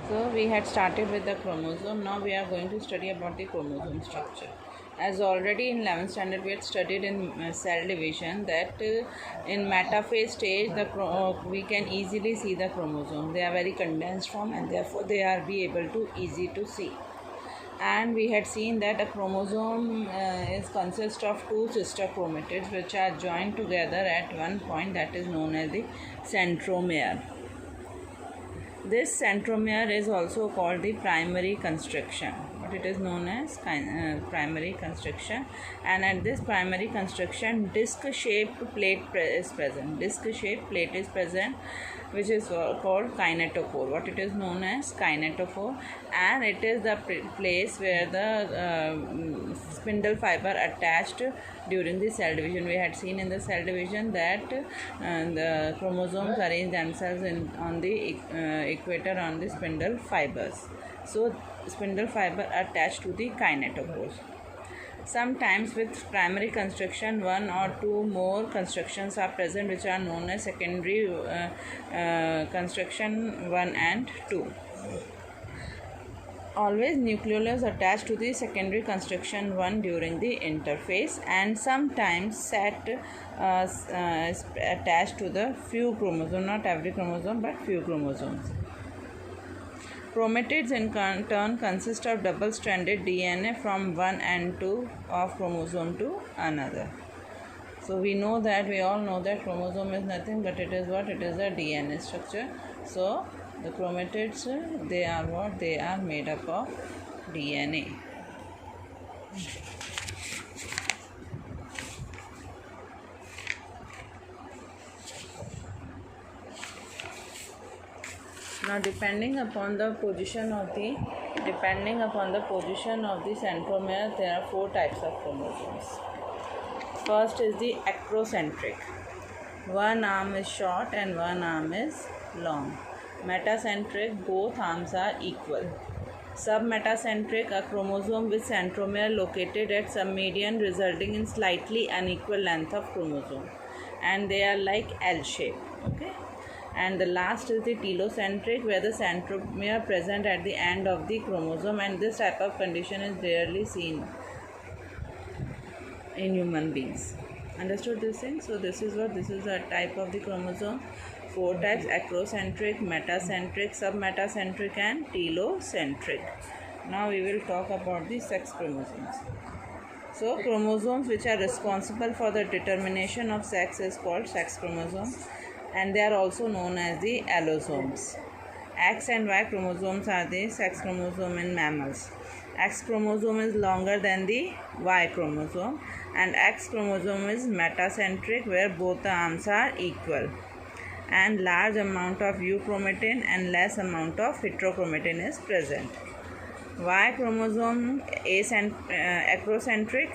So we had started with the chromosome. Now we are going to study about the chromosome structure. As already in 11th standard we had studied in cell division that in metaphase stage we can easily see the chromosome. They are very condensed form and therefore they are be able to easy to see. And we had seen that a chromosome is consist of two sister chromatids which are joined together at one point, that is known as the centromere. This centromere is also called the primary constriction, but it is known as primary constriction. And at this primary constriction, disc-shaped plate is present. Disc-shaped plate is present, which is called kinetophore. What it is known as kinetophore, and it is the place where the spindle fiber attached during the cell division. We had seen in the cell division that the chromosomes arrange themselves on the equator on the spindle fibers. So spindle fiber attached to the kinetophores. Sometimes with primary constriction, one or two more constrictions are present which are known as secondary constriction 1 and 2. Always nucleolus attached to the secondary constriction 1 during the interphase, and sometimes set attached to the few chromosomes, not every chromosome but few chromosomes. Chromatids in turn consist of double-stranded DNA from one and two of chromosome to another. So we all know that chromosome is nothing but it is what? It is a DNA structure. So the chromatids, they are what? They are made up of DNA. Now depending upon the position of the centromere, there are four types of chromosomes. First is the acrocentric. One arm is short and one arm is long. Metacentric, both arms are equal. Submetacentric, a chromosome with centromere located at submedian resulting in slightly unequal length of chromosome, and they are like L shape. Okay. And the last is the telocentric, where the centromere present at the end of the chromosome, and this type of condition is rarely seen in human beings. Understood this thing? So this is a type of the chromosome. Four types: acrocentric, metacentric, submetacentric and telocentric. Now we will talk about the sex chromosomes. So chromosomes which are responsible for the determination of sex is called sex chromosomes, and they are also known as the allosomes. X and Y chromosomes are the sex chromosome in mammals. X chromosome is longer than the Y chromosome, and X chromosome is metacentric, where both the arms are equal, and large amount of euchromatin and less amount of heterochromatin is present. Y chromosome is acrocentric,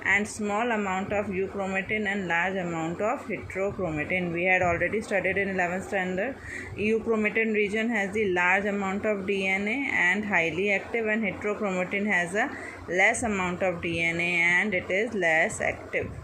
and small amount of euchromatin and large amount of heterochromatin. We had already studied in 11th standard. Euchromatin region has the large amount of DNA and highly active, and heterochromatin has a less amount of DNA and it is less active.